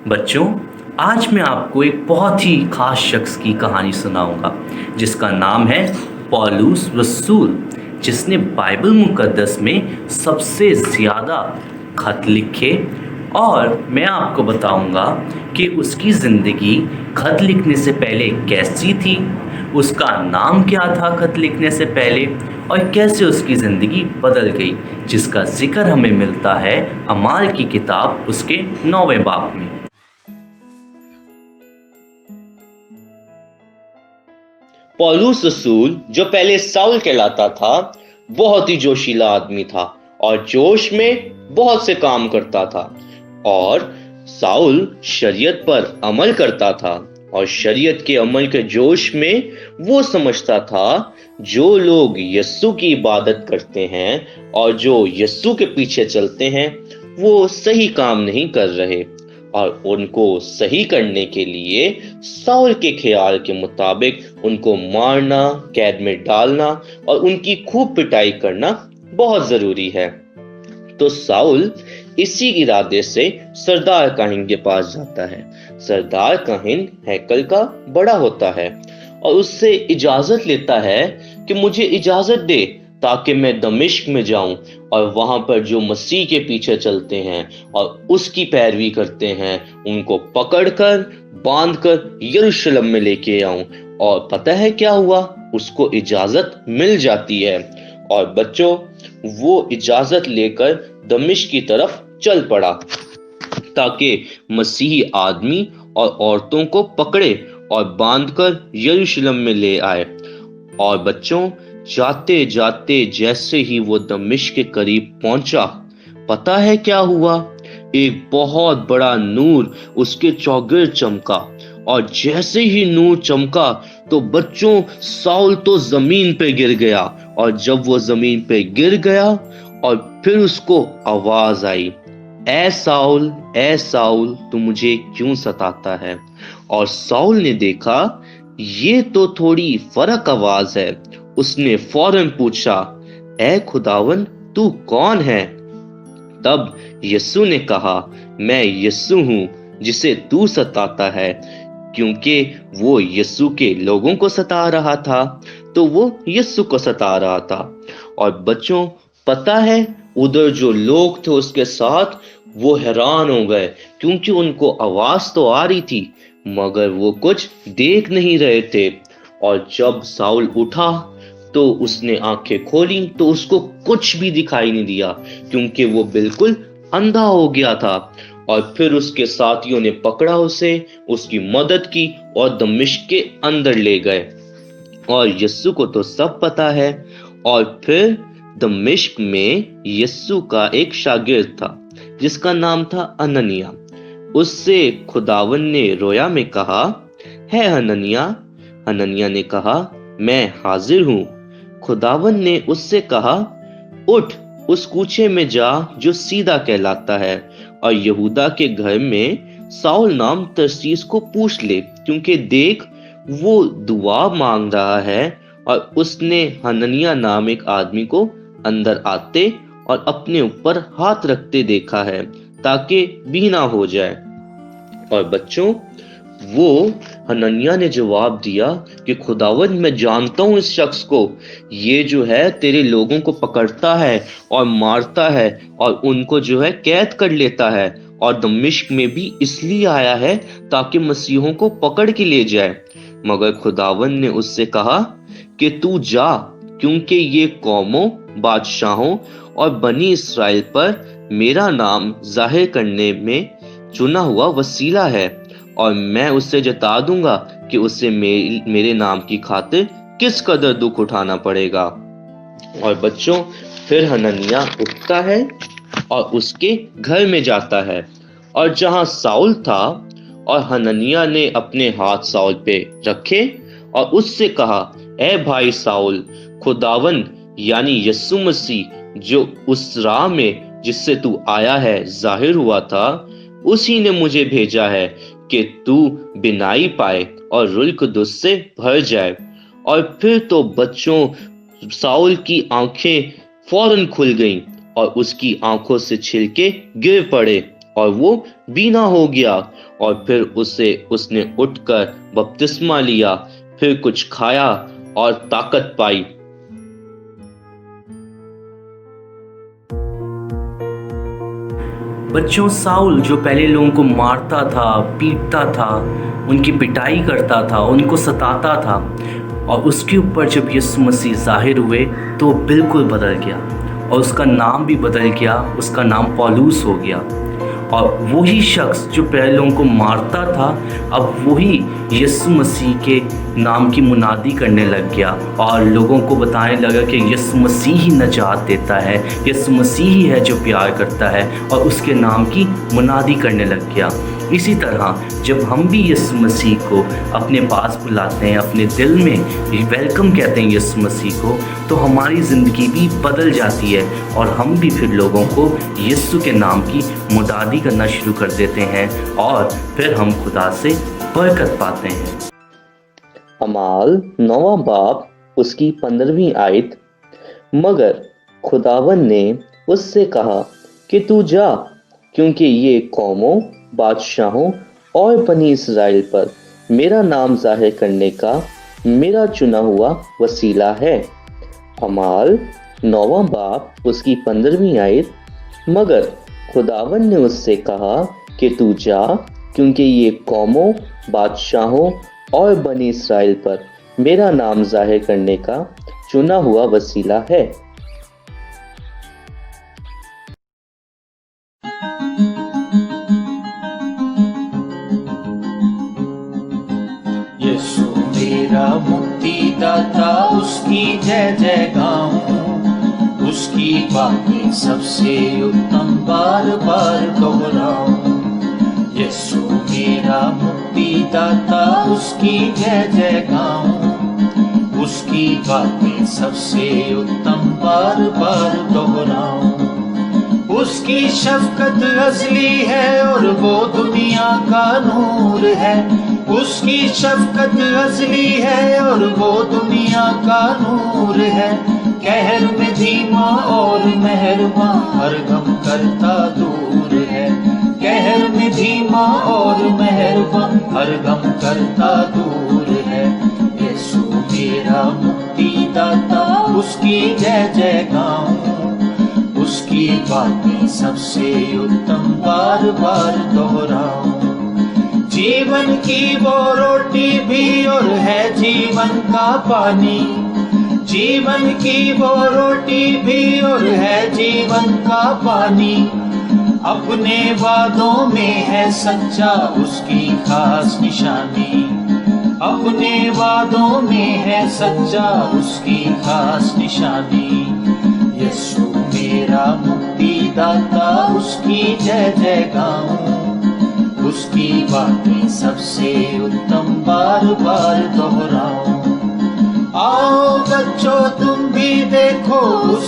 बच्चों, आज मैं आपको एक बहुत ही खास शख्स की कहानी सुनाऊंगा जिसका नाम है पौलुस रसूल, जिसने बाइबल मुकद्दस में सबसे ज़्यादा खत लिखे। और मैं आपको बताऊंगा कि उसकी ज़िंदगी खत लिखने से पहले कैसी थी, उसका नाम क्या था खत लिखने से पहले, और कैसे उसकी ज़िंदगी बदल गई, जिसका जिक्र हमें मिलता है अमाल की किताब उसके 9वें बाब में। पौलुस रसूल, जो पहले साउल कहलाता था, बहुत ही जोशीला आदमी था और जोश में बहुत से काम करता था। और साउल शरीयत पर अमल करता था और शरीयत के अमल के जोश में वो समझता था जो लोग यस्सु की इबादत करते हैं और जो यस्सु के पीछे चलते हैं वो सही काम नहीं कर रहे, और उनको सही करने के लिए साउल के ख्याल के मुताबिक उनको मारना, कैद में डालना और उनकी खूब पिटाई करना बहुत जरूरी है। तो साउल इसी इरादे से सरदार काहिन के पास जाता है। सरदार काहिन हैकल का बड़ा होता है और उससे इजाजत लेता है कि मुझे इजाजत दे ताकि मैं दमिश्क में जाऊं और वहां पर जो मसीह के पीछे चलते हैं और उसकी पैरवी करते हैं उनको पकड़कर बांधकर यरूशलेम में लेके आऊं। और पता है क्या हुआ? उसको इजाजत मिल जाती है और बच्चों, वो इजाजत लेकर दमिश्क की तरफ चल पड़ा ताकि मसीही आदमी और औरतों को पकड़े और बांधकर यरूशलेम में ले आए। और बच्चों, जाते जाते जैसे ही वो दमिश्क के करीब पहुंचा, पता है क्या हुआ? एक बहुत बड़ा नूर उसके चौगिर्द चमका, और जैसे ही नूर चमका तो बच्चों, साउल तो जमीन पे गिर गया। और जब वो जमीन पे गिर गया और फिर उसको आवाज आई, ए साउल, तू मुझे क्यों सताता है? और साउल ने देखा ये तो थोड़ी फर्क आवाज है। उसने फौरन पूछा, ए खुदावन, तू कौन है? तब यस्सु ने कहा, मैं यस्सु हूं जिसे तू सताता है। क्योंकि वो यस्सु के लोगों को सता रहा था तो वो यस्सु को सता रहा था। और बच्चों, पता है उधर जो लोग थे उसके साथ, वो हैरान हो गए क्योंकि उनको आवाज तो आ रही थी मगर वो कुछ देख नहीं रहे थे। और जब साउल उठा तो उसने आंखें खोली तो उसको कुछ भी दिखाई नहीं दिया क्योंकि वो बिल्कुल अंधा हो गया था। और फिर उसके साथियों ने पकड़ा उसे, उसकी मदद की और दमिश्क के अंदर ले गए। और यस्सु को तो सब पता है। और फिर दमिश्क में यस्सु का एक शागिर्द था जिसका नाम था हनन्याह। उससे खुदावन ने रोया में कहा, है हनन्याह? हनन्याह ने कहा, मैं हाजिर हूं। खुदावन ने उससे कहा, उठ, उस कूचे में जा जो सीधा कहलाता है और यहूदा के घर में साउल नाम तरसीस को पूछ ले, क्योंकि देख वो दुआ मांग रहा है। और उसने हनन्याह नाम एक आदमी को अंदर आते और अपने ऊपर हाथ रखते देखा है ताकि बीना हो जाए। और बच्चों, वो हनन्याह ने जवाब दिया कि खुदावन, मैं जानता हूं इस शख्स को, ये जो है तेरे लोगों को पकड़ता है और मारता है और उनको जो है कैद कर लेता है, और दमिश्क में भी इसलिए आया है ताकि मसीहों को पकड़ के ले जाए। मगर खुदावन ने उससे कहा कि तू जा, क्योंकि ये कौमों, बादशाहों और बनी इस्राएल पर मेरा नाम जाहिर करने में चुना हुआ वसीला है, और मैं उससे जता दूंगा कि उसे मेरे नाम की खातिर किस कदर दुख उठाना पड़ेगा। और बच्चों, फिर हनन्याह उठता है और उसके घर में जाता है, और जहां साउल था, और हनन्याह ने अपने हाथ साउल पे रखे और उससे कहा, ए भाई साउल, खुदावन यानी यस्सु मसीह जो उस राह में जिससे तू आया है जाहिर हुआ था, उसी ने मुझे भेजा है कि तू बिनाई पाए और रूह कुदुस से भर जाए। और फिर तो बच्चों, साउल की आंखें फौरन खुल गईं और उसकी आंखों से छिलके गिर पड़े اور وہ بینا ہو گیا، اور پھر اس نے اٹھ کر بپتسمہ لیا، پھر کچھ کھایا اور طاقت پائی۔ بچوں، ساؤل جو پہلے لوگوں کو مارتا تھا، پیٹتا تھا، ان کی پٹائی کرتا تھا، ان کو ستاتا تھا، اور اس کے اوپر جب یسوع مسیح ظاہر ہوئے تو وہ بالکل بدل گیا، اور اس کا نام بھی بدل گیا، اس کا نام پولوس ہو گیا۔ اور وہی شخص جو پہلے لوگوں کو مارتا تھا اب وہی یسوع مسیح کے نام کی منادی کرنے لگ گیا، اور لوگوں کو بتانے لگا کہ یسوع مسیح ہی نجات دیتا ہے، یسوع مسیح ہی ہے جو پیار کرتا ہے، اور اس کے نام کی منادی کرنے لگ گیا۔ اسی طرح جب ہم بھی یسوع مسیح کو اپنے پاس بلاتے ہیں، اپنے دل میں ویلکم کہتے ہیں یسوع مسیح کو، تو ہماری زندگی بھی بدل جاتی ہے، اور ہم بھی پھر لوگوں کو یسوع کے نام کی منادی کرنا شروع کر دیتے ہیں، اور پھر ہم خدا سے برکت پاتے ہیں۔ اعمال 9واں باب اس کی 15ویں آیت۔ مگر خداوند نے اس سے کہا کہ تو جا، کیونکہ یہ قوموں، بادشاہوں اور بنی اسرائیل پر میرا نام ظاہر کرنے کا میرا چنا ہوا وسیلہ ہے۔ اعمال 9واں باب اس کی 15ویں آیت۔ مگر خداوند نے اس سے کہا کہ تو جا، کیونکہ یہ قوموں، بادشاہوں اور بنی اسرائیل پر میرا نام ظاہر کرنے کا چنا ہوا وسیلہ ہے۔ یسوع میرا مکتی داتا، اس کی جے جے گاؤں، اس کی باتیں سب سے اتم بار بار دہراؤں۔ یسوع میرا مکتی داتا، اس کی جے جے گاؤں، اس کی باتیں سب سے اتم بار بار دہراؤں۔ اس کی شفقت ازلی ہے اور وہ دنیا کا نور ہے، اس کی شفقت ازلی ہے اور وہ دنیا کا نور ہے۔ قہر میں دھیما اور مہرباں، ہر غم کرتا دور ہے۔ قہر میں دھیما اور مہرباں، ہر غم کرتا دور ہے۔ یسوع میرا مکتی داتا، اس کی جے جے گاؤں، اس کی باتیں سب سے اتم بار بار دہراؤں۔ جیون کی وہ روٹی بھی اور ہے جیون کا پانی، جیون کی وہ روٹی بھی اور ہے جیون کا پانی۔ اپنے وعدوں میں ہے سچا، اس کی خاص نشانی۔ اپنے وعدوں میں ہے سچا، اس کی خاص نشانی۔ یسوع میرا مکتی داتا، اس کی جے جے گاؤں، اس کی باتیں سب سے اتم بار بار دہراؤں۔ آؤ بچوں تم بھی دیکھو اس